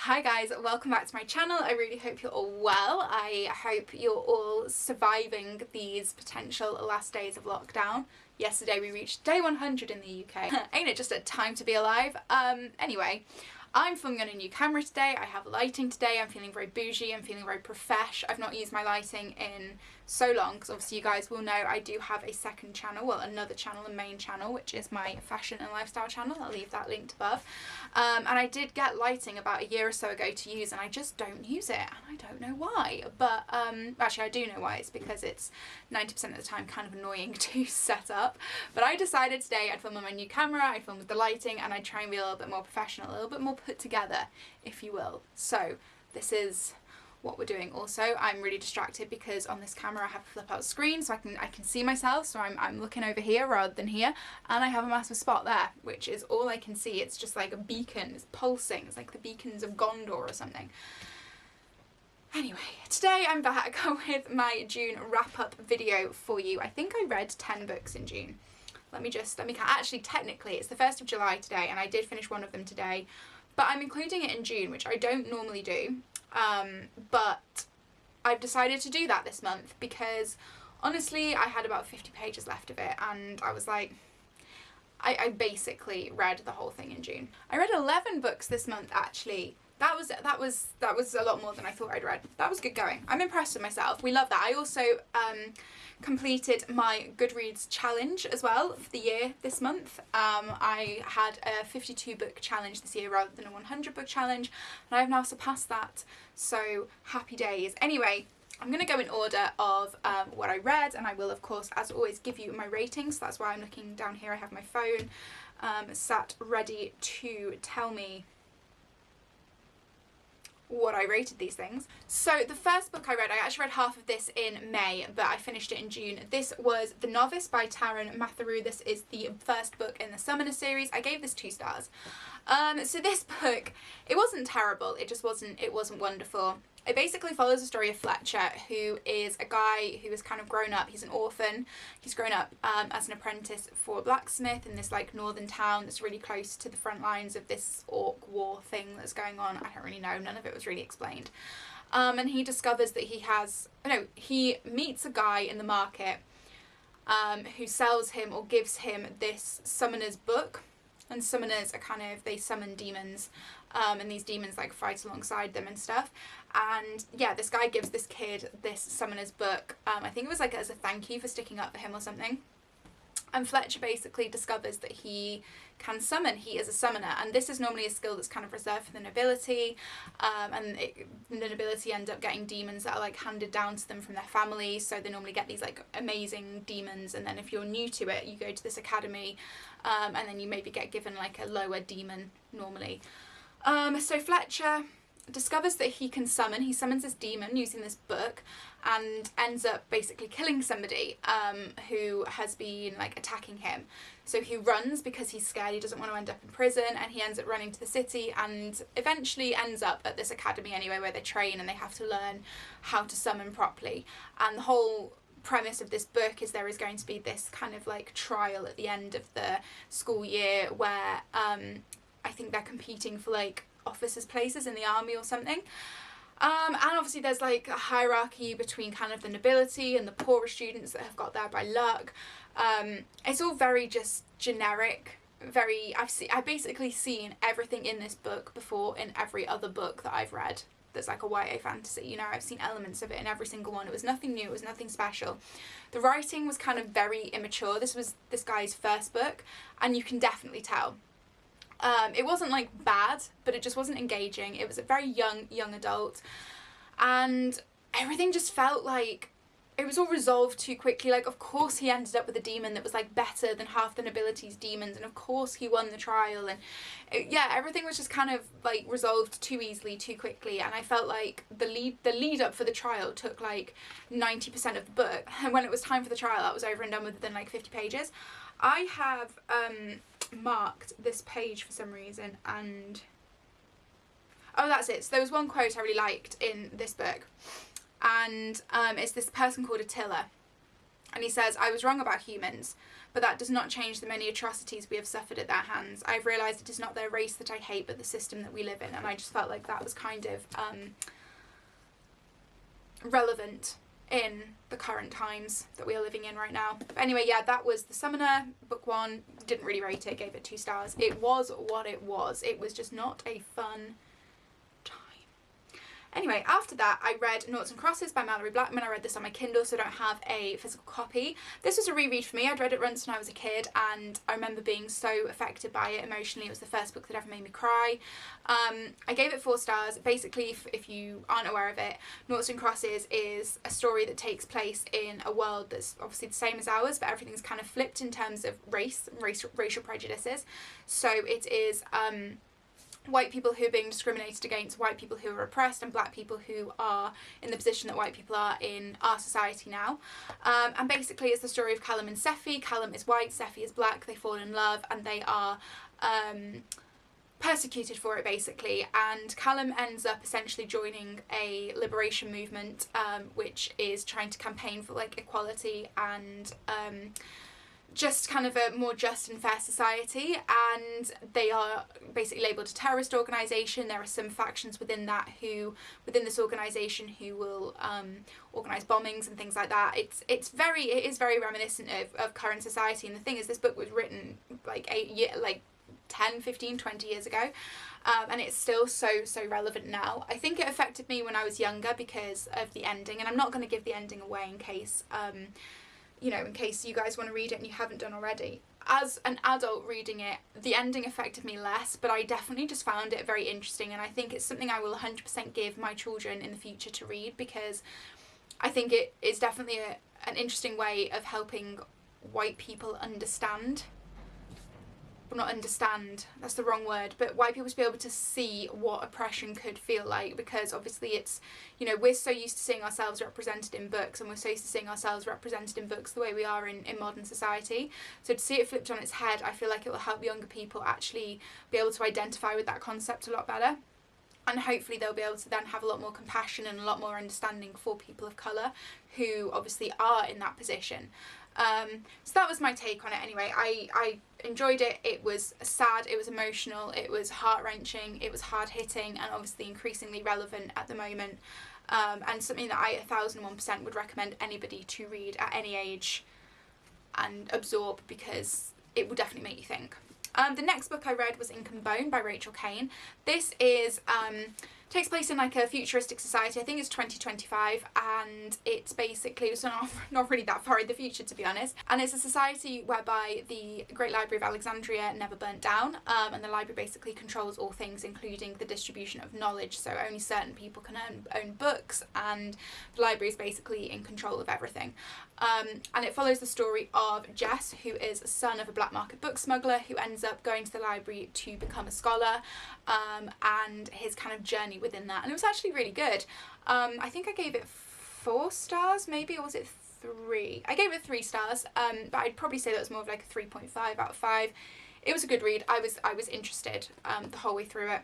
Hi guys, welcome back to my channel. I really hope you're all well. I hope you're all surviving these potential last days of lockdown. Yesterday we reached day 100 in the UK. Ain't it just a time to be alive? Anyway, I'm filming on a new camera today. I have lighting today. I'm feeling very bougie. I'm feeling very profesh. I've not used my lighting in so long because obviously you guys will know I do have a second channel, well, another channel, a main channel, which is my fashion and lifestyle channel. I'll leave that linked above. And I did get lighting about a year or so ago to use, and I just don't use it, and I don't know why. But actually I do know why. It's because it's 90% of the time kind of annoying to set up. But I decided today I'd film on my new camera, I'd film with the lighting, and I'd try and be a little bit more professional, a little bit more put together, if you will. So this is what we're doing. Also, I'm really distracted because on this camera I have a flip out screen so I can see myself, so I'm looking over here rather than here, and I have a massive spot there, which is all I can see. It's just like a beacon, it's pulsing, it's like the beacons of Gondor or something. Anyway, today I'm back with my June wrap-up video for you. I think I read 10 books in June. Let me count. Actually, technically it's the 1st of July today, and I did finish one of them today, but I'm including it in June, which I don't normally do. But I've decided to do that this month because honestly I had about 50 pages left of it, and I was like, I basically read the whole thing in June. I read 11 books this month actually. That was a lot more than I thought I'd read. That was good going. I'm impressed with myself. We love that. I also completed my Goodreads challenge as well for the year this month. I had a 52 book challenge this year rather than a 100 book challenge, and I've now surpassed that, so happy days. Anyway, I'm going to go in order of what I read, and I will of course as always give you my ratings. So that's why I'm looking down here. I have my phone sat ready to tell me what I rated these things. So the first book I read, I actually read half of this in May, but I finished it in June. This was The Novice by Taryn Matharu. This is the first book in the Summoner series. I gave this 2 stars. So this book, it wasn't terrible, it wasn't wonderful. It basically follows the story of Fletcher, who is a guy who has kind of grown up. He's an orphan. He's grown up as an apprentice for a blacksmith in this like northern town that's really close to the front lines of this orc war thing that's going on. I don't really know. None of it was really explained. And he discovers that he meets a guy in the market who sells him or gives him this summoner's book. And summoners are kind of, they summon demons, and these demons like fight alongside them and stuff. And yeah, this guy gives this kid this summoner's book. I think it was like as a thank you for sticking up for him or something. And Fletcher basically discovers that he can summon. He is a summoner, and this is normally a skill that's kind of reserved for the nobility, the nobility end up getting demons that are like handed down to them from their families, so they normally get these like amazing demons, and then if you're new to it you go to this academy, and then you maybe get given like a lower demon normally. So Fletcher discovers that he can summon. He summons this demon using this book and ends up basically killing somebody who has been like attacking him. So he runs because he's scared, he doesn't want to end up in prison, and he ends up running to the city and eventually ends up at this academy anyway, where they train and they have to learn how to summon properly. And the whole premise of this book is there is going to be this kind of like trial at the end of the school year where I think they're competing for like officers' places in the army or something. And obviously there's like a hierarchy between kind of the nobility and the poorer students that have got there by luck. It's all very just generic, I've basically seen everything in this book before in every other book that I've read that's like a YA fantasy. You know, I've seen elements of it in every single one. It was nothing new, it was nothing special. The writing was kind of very immature. This was this guy's first book, and you can definitely tell. It wasn't like bad, but it just wasn't engaging. It was a very young adult, and everything just felt like it was all resolved too quickly. Like, of course he ended up with a demon that was like better than half the nobility's demons, and of course he won the trial, and yeah, everything was just kind of like resolved too easily, too quickly. And I felt like the lead up for the trial took like 90% of the book, and when it was time for the trial that was over and done with within like 50 pages. I have marked this page for some reason, and oh, that's it. So there was one quote I really liked in this book, and it's this person called Attila, And he says, "I was wrong about humans, but that does not change the many atrocities we have suffered at their hands. I've realised it is not their race that I hate, but the system that we live in." And I just felt like that was kind of relevant in the current times that we are living in right now. But anyway, yeah, that was The Summoner, book 1. Didn't really rate it, gave it 2 stars. It was what it was. It was just not a fun time. Anyway, after that, I read Noughts and Crosses by Mallory Blackman. I read this on my Kindle, so I don't have a physical copy. This was a reread for me. I'd read it once when I was a kid, and I remember being so affected by it emotionally. It was the first book that ever made me cry. I gave it 4 stars. Basically, if you aren't aware of it, Noughts and Crosses is a story that takes place in a world that's obviously the same as ours, but everything's kind of flipped in terms of racial prejudices. So it is white people who are being discriminated against, white people who are oppressed, and black people who are in the position that white people are in our society now. And basically it's the story of Callum and Sephi. Callum is white, Sephi is black, they fall in love, and they are persecuted for it, basically. And Callum ends up essentially joining a liberation movement, which is trying to campaign for like equality and just kind of a more just and fair society, and they are basically labelled a terrorist organisation. There are some factions within this organisation who will organise bombings and things like that. It is very reminiscent of current society, and the thing is, this book was written like 10, 15, 20 years ago, and it's still so relevant now. I think it affected me when I was younger because of the ending, and I'm not going to give the ending away in case in case you guys want to read it and you haven't done already. As an adult reading it, the ending affected me less, but I definitely just found it very interesting, and I think it's something I will 100% give my children in the future to read, because I think it is definitely an interesting way of helping white people understand. Well, not understand, that's the wrong word, but white people to be able to see what oppression could feel like, because obviously it's, we're so used to seeing ourselves represented in books, and we're so used to seeing ourselves represented in books the way we are in modern society. So to see it flipped on its head, I feel like it will help younger people actually be able to identify with that concept a lot better. And hopefully they'll be able to then have a lot more compassion and a lot more understanding for people of colour who obviously are in that position. So that was my take on it anyway. I enjoyed it. It was sad, it was emotional, it was heart-wrenching, it was hard-hitting, and obviously increasingly relevant at the moment, and something that I 1001% would recommend anybody to read at any age and absorb, because it will definitely make you think. The next book I read was Ink and Bone by Rachel Caine. This is takes place in like a futuristic society. I think it's 2025, and it's basically, it's not really that far in the future, to be honest, and it's a society whereby the Great Library of Alexandria never burnt down, and the library basically controls all things, including the distribution of knowledge, so only certain people can own books, and the library is basically in control of everything. And it follows the story of Jess, who is a son of a black market book smuggler who ends up going to the library to become a scholar, and his kind of journey within that. And it was actually really good. I think I gave it 4 stars maybe, or was it 3? I gave it 3 stars, but I'd probably say that was more of like a 3.5 out of 5. It was a good read. I was interested the whole way through it.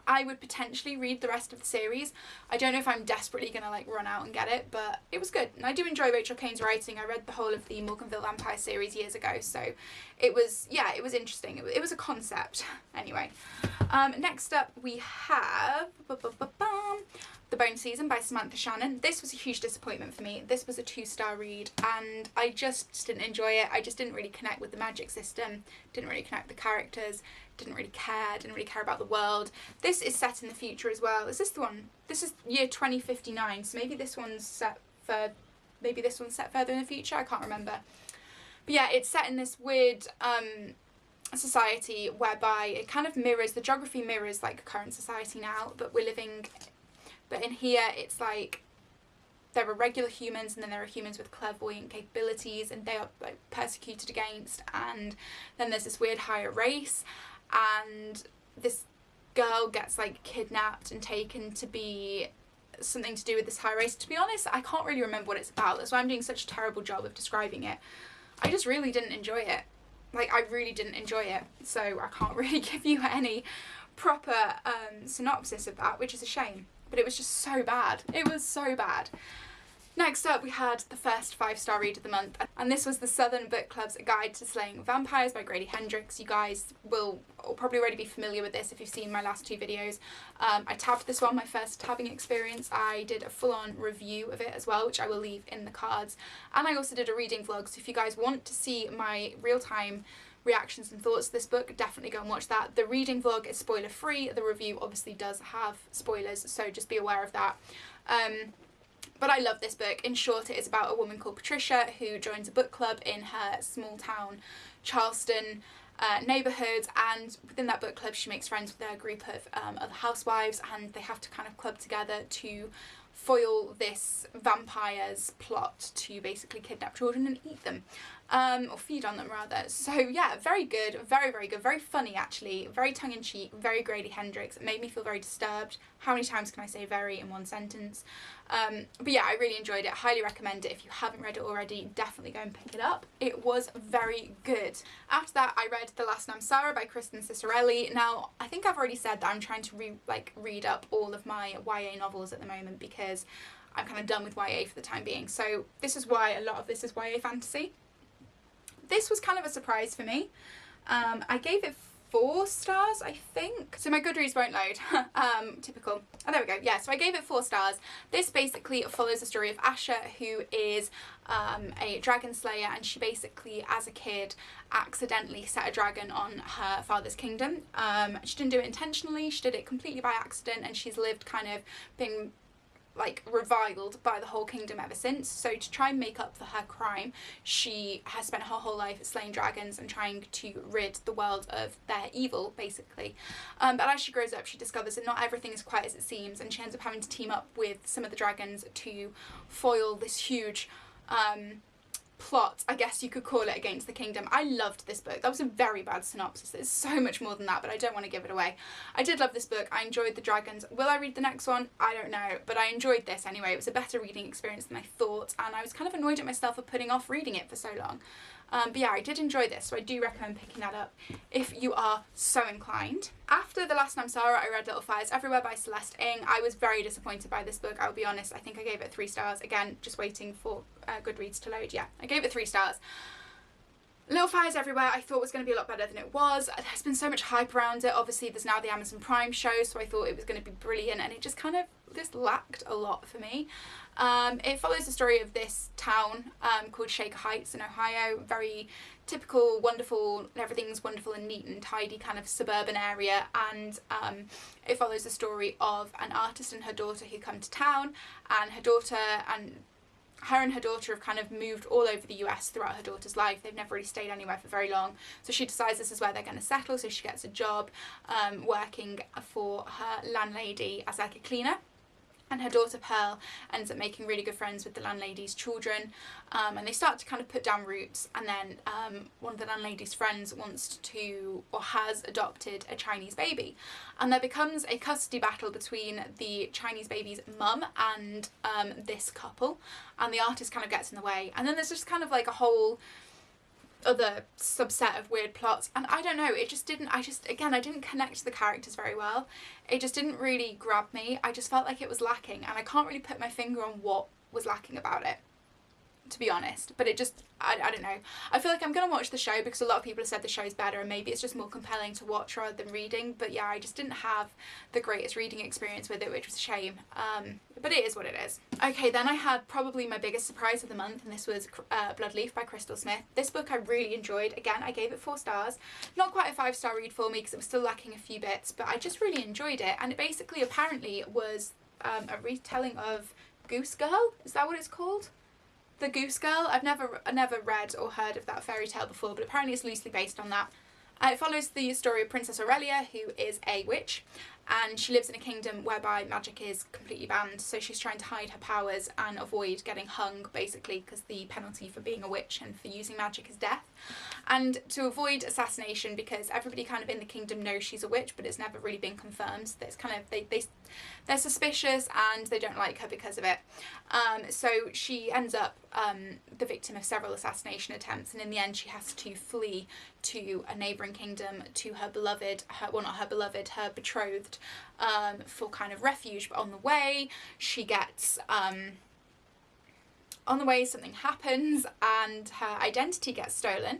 I would potentially read the rest of the series. I don't know if I'm desperately going to like run out and get it, but it was good. And I do enjoy Rachel Caine's writing. I read the whole of the Morganville Vampire series years ago, so it was interesting. It was a concept. Anyway, next up we have The Bone Season by Samantha Shannon. This was a huge disappointment for me. This was a 2-star read, and I just didn't enjoy it. I just didn't really connect with the magic system, didn't really connect with the characters, didn't really care about the world. This is set in the future as well. Is this the one? This is year 2059, so maybe this one's set further in the future, I can't remember. But yeah, it's set in this weird society whereby it kind of mirrors, the geography mirrors like current society now, but in here it's like there are regular humans, and then there are humans with clairvoyant capabilities, and they are like persecuted against, and then there's this weird higher race, and this girl gets like kidnapped and taken to be something to do with this high race. To be honest, I can't really remember what it's about. That's why I'm doing such a terrible job of describing it. I just really didn't enjoy it. Like, I really didn't enjoy it, so I can't really give you any proper synopsis of that, which is a shame. But it was just so bad. It was so bad. Next up we had the first 5-star read of the month, and this was the Southern Book Club's Guide to Slaying Vampires by Grady Hendrix. You guys will probably already be familiar with this if you've seen my last 2 videos. I tabbed this one, my first tabbing experience. I did a full-on review of it as well, which I will leave in the cards, and I also did a reading vlog, so if you guys want to see my real-time reactions and thoughts to this book, definitely go and watch that. The reading vlog is spoiler free, the review obviously does have spoilers, so just be aware of that. But I love this book. In short, it is about a woman called Patricia who joins a book club in her small town Charleston neighbourhood, and within that book club she makes friends with a group of other housewives, and they have to kind of club together to foil this vampire's plot to basically kidnap children and eat them. Or feed on them rather. So yeah, very good, very, very good, very funny actually, very tongue-in-cheek, very Grady Hendrix. It made me feel very disturbed. How many times can I say very in one sentence? But yeah, I really enjoyed it, highly recommend it. If you haven't read it already, definitely go and pick it up. It was very good. After that, I read The Last Namsara by Kristen Cicerelli. Now, I think I've already said that I'm trying to read up all of my YA novels at the moment because I'm kind of done with YA for the time being. So this is why a lot of this is YA fantasy. This was kind of a surprise for me. I gave it 4 stars, I think. So my Goodreads won't load. Typical. Oh, there we go. Yeah, so I gave it 4 stars. This basically follows the story of Asha, who is a dragon slayer, and she basically, as a kid, accidentally set a dragon on her father's kingdom. She didn't do it intentionally, she did it completely by accident, and she's lived kind of being like reviled by the whole kingdom ever since. So to try and make up for her crime, she has spent her whole life slaying dragons and trying to rid the world of their evil, basically. But as she grows up, she discovers that not everything is quite as it seems, and she ends up having to team up with some of the dragons to foil this huge plot, I guess you could call it, against the kingdom. I loved this book. That was a very bad synopsis. There's so much more than that, but I don't want to give it away. I did love this book. I enjoyed the dragons. Will I read the next one? I don't know, but I enjoyed this anyway. It was a better reading experience than I thought, and I was kind of annoyed at myself for putting off reading it for so long. But yeah, I did enjoy this, so I do recommend picking that up if you are so inclined. After The Last Namsara, I read Little Fires Everywhere by Celeste Ng. I was very disappointed by this book, I'll be honest. I think I gave it 3 stars. Again, just waiting for Goodreads to load. Yeah, I gave it 3 stars. Little Fires Everywhere I thought was going to be a lot better than it was. There's been so much hype around it. Obviously there's now the Amazon Prime show, so I thought it was going to be brilliant, and it just kind of lacked a lot for me. It follows the story of this town called Shaker Heights in Ohio. Very typical, wonderful, everything's wonderful and neat and tidy kind of suburban area, and it follows the story of an artist and her daughter who come to town, and her and her daughter have kind of moved all over the US throughout her daughter's life. They've never really stayed anywhere for very long. So she decides this is where they're going to settle, so she gets a job working for her landlady as like a cleaner. And her daughter Pearl ends up making really good friends with the landlady's children, and they start to kind of put down roots, and then one of the landlady's friends wants to, or has adopted, a Chinese baby, and there becomes a custody battle between the Chinese baby's mum and this couple, and the artist kind of gets in the way, and then there's just kind of like a whole other subset of weird plots, and I don't know, it just didn't, I didn't connect to the characters very well. It just didn't really grab me. I just felt like it was lacking, and I can't really put my finger on what was lacking about it, to be honest. But it just, I don't know. I feel like I'm going to watch the show because a lot of people have said the show's better, and maybe it's just more compelling to watch rather than reading. But yeah, I just didn't have the greatest reading experience with it, which was a shame. But it is what it is. Okay, then I had probably my biggest surprise of the month, and this was Bloodleaf by Crystal Smith. This book I really enjoyed. Again, I gave it 4 stars. Not quite a 5-star read for me because it was still lacking a few bits, but I just really enjoyed it. And it basically apparently was a retelling of Goose Girl. Is that what it's called? The Goose Girl. I've never read or heard of that fairy tale before, but apparently it's loosely based on that. It follows the story of Princess Aurelia, who is a witch, and she lives in a kingdom whereby magic is completely banned, so she's trying to hide her powers and avoid getting hung, basically, because the penalty for being a witch and for using magic is death. And to avoid assassination, because everybody kind of in the kingdom knows she's a witch, but it's never really been confirmed, so it's kind of, they're suspicious and they don't like her because of it. So she ends up the victim of several assassination attempts, and in the end she has to flee to a neighbouring kingdom to her beloved, her betrothed, for kind of refuge. But on the way she gets on the way something happens and her identity gets stolen,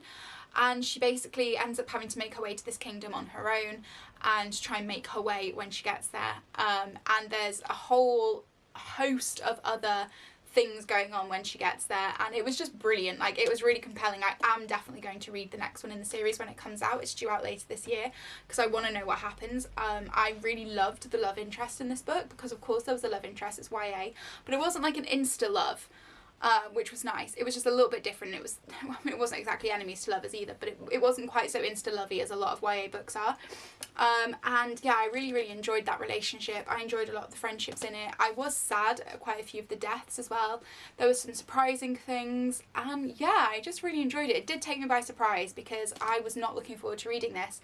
and she basically ends up having to make her way to this kingdom on her own and try and make her way when she gets there. And there's a whole host of other things going on when she gets there, and it was just brilliant. Like, it was really compelling. I am definitely going to read the next one in the series when it comes out. It's due out later this year because I want to know what happens. I really loved the love interest in this book because, of course, there was a love interest. It's YA, but it wasn't like an insta love, which was nice. It was just a little bit different. It wasn't exactly enemies to lovers either, but it wasn't quite so insta-lovey as a lot of YA books are. And yeah, I really, really enjoyed that relationship. I enjoyed a lot of the friendships in it. I was sad at quite a few of the deaths as well. There was some surprising things, and yeah, I just really enjoyed it. It did take me by surprise because I was not looking forward to reading this.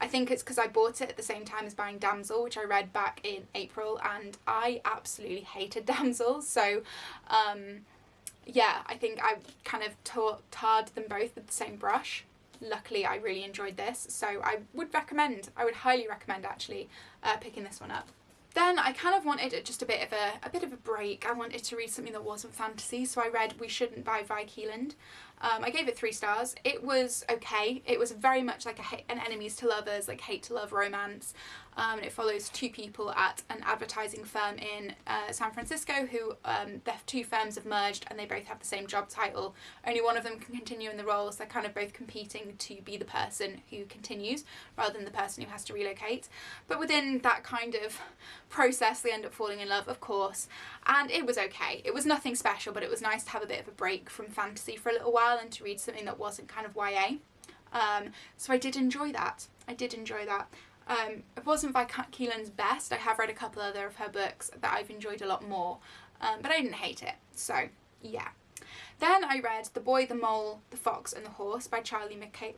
I think it's because I bought it at the same time as buying Damsel, which I read back in April, and I absolutely hated Damsel. So yeah, I think I kind of tarred them both with the same brush. Luckily, I really enjoyed this, so I would highly recommend actually picking this one up. Then I kind of wanted just a bit of a break. I wanted to read something that wasn't fantasy, so I read We Shouldn't by Vi Keeland. I gave it 3 stars. It was okay. It was very much like an enemies to lovers, like hate to love romance. It follows 2 people at an advertising firm in San Francisco who their 2 firms have merged and they both have the same job title. Only one of them can continue in the role, so they're kind of both competing to be the person who continues rather than the person who has to relocate. But within that kind of process, they end up falling in love, of course, and it was okay. It was nothing special, but it was nice to have a bit of a break from fantasy for a little while and to read something that wasn't kind of YA. So I did enjoy that. It wasn't Vi Keeland's best. I have read a couple other of her books that I've enjoyed a lot more, but I didn't hate it. So yeah. Then I read The Boy, the Mole, the Fox and the Horse by Charlie Mackay.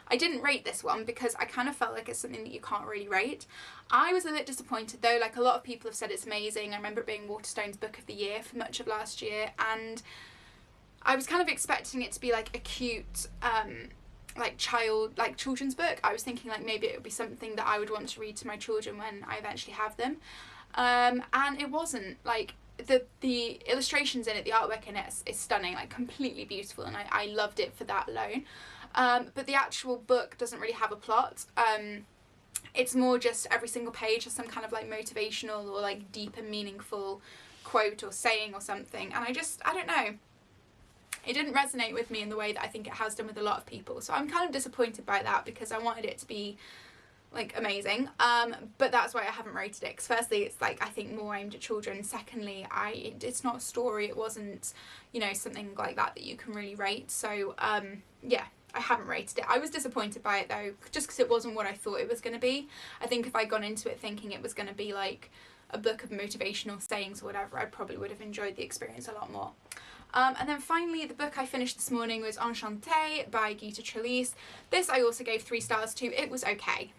I didn't rate this one because I kind of felt like it's something that you can't really rate. I was a bit disappointed though. Like, a lot of people have said it's amazing. I remember it being Waterstone's Book of the Year for much of last year, and I was kind of expecting it to be like a cute children's book. I was thinking like maybe it would be something that I would want to read to my children when I eventually have them, and it wasn't. Like, the illustrations in it, the artwork in it is stunning, like completely beautiful, and I loved it for that alone. But the actual book doesn't really have a plot. It's more just every single page has some kind of like motivational or like deep and meaningful quote or saying or something, and I don't know. It didn't resonate with me in the way that I think it has done with a lot of people. So I'm kind of disappointed by that because I wanted it to be like amazing. But that's why I haven't rated it. Because firstly, it's like, I think more aimed at children. Secondly, it's not a story. It wasn't, something like that you can really rate. So yeah, I haven't rated it. I was disappointed by it though, just because it wasn't what I thought it was going to be. I think if I'd gone into it thinking it was going to be like a book of motivational sayings or whatever, I probably would have enjoyed the experience a lot more. And then finally, the book I finished this morning was Enchanted by Gita Trellis. This I also gave 3 stars to. It was okay.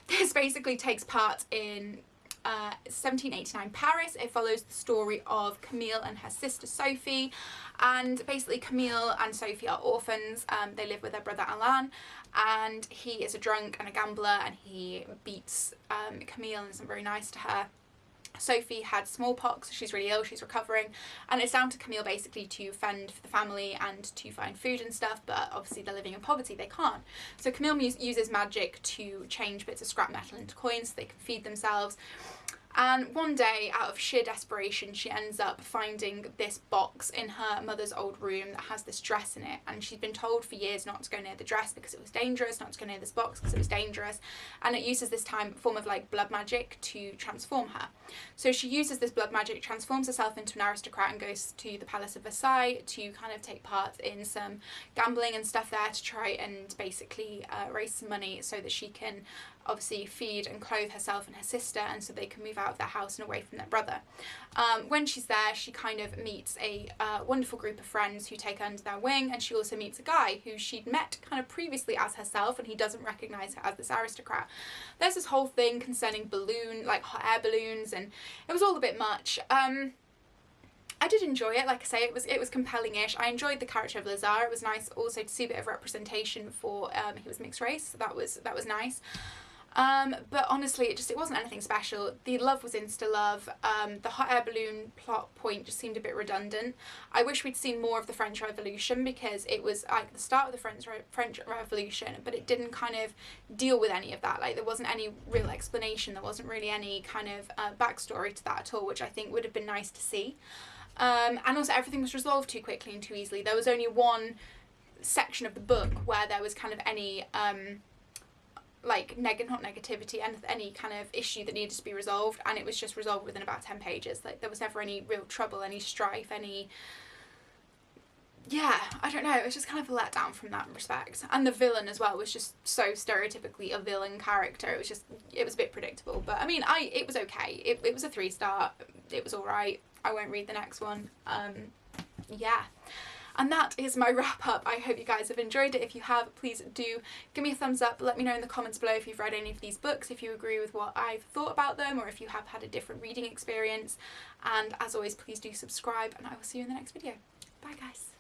This basically takes part in 1789 Paris. It follows the story of Camille and her sister Sophie, and basically Camille and Sophie are orphans. They live with their brother Alain, and he is a drunk and a gambler, and he beats Camille and isn't very nice to her. Sophie had smallpox, so she's really ill, she's recovering, and it's down to Camille basically to fend for the family and to find food and stuff, but obviously they're living in poverty, they can't. So Camille uses magic to change bits of scrap metal into coins so they can feed themselves. And one day, out of sheer desperation, she ends up finding this box in her mother's old room that has this dress in it. And she'd been told for years not to go near the dress because it was dangerous, not to go near this box because it was dangerous. And it uses this form of like blood magic to transform her. So she uses this blood magic, transforms herself into an aristocrat, and goes to the Palace of Versailles to kind of take part in some gambling and stuff there to try and basically raise some money so that she can obviously feed and clothe herself and her sister, and so they can move out of their house and away from their brother. When she's there, she kind of meets a wonderful group of friends who take her under their wing, and she also meets a guy who she'd met kind of previously as herself, and he doesn't recognise her as this aristocrat. There's this whole thing concerning hot air balloons, and it was all a bit much. I did enjoy it. Like I say, it was compelling-ish. I enjoyed the character of Lazar. It was nice also to see a bit of representation for he was mixed race, so that was nice. But honestly, it wasn't anything special. The love was insta-love. The hot air balloon plot point just seemed a bit redundant. I wish we'd seen more of the French Revolution, because it was like the start of the French Revolution, but it didn't kind of deal with any of that. Like, there wasn't any real explanation. There wasn't really any kind of backstory to that at all, which I think would have been nice to see. And also, everything was resolved too quickly and too easily. There was only one section of the book where there was kind of any like not negativity, and any kind of issue that needed to be resolved, and it was just resolved within about 10 pages. Like, there was never any real trouble, any strife, any, yeah, I don't know, it was just kind of a letdown from that respect. And the villain as well was just so stereotypically a villain character. It was a bit predictable, but I mean, it was okay. It was a 3-star. It was alright. I won't read the next one. Yeah. And that is my wrap up. I hope you guys have enjoyed it. If you have, please do give me a thumbs up. Let me know in the comments below if you've read any of these books, if you agree with what I've thought about them, or if you have had a different reading experience. And as always, please do subscribe, and I will see you in the next video. Bye guys.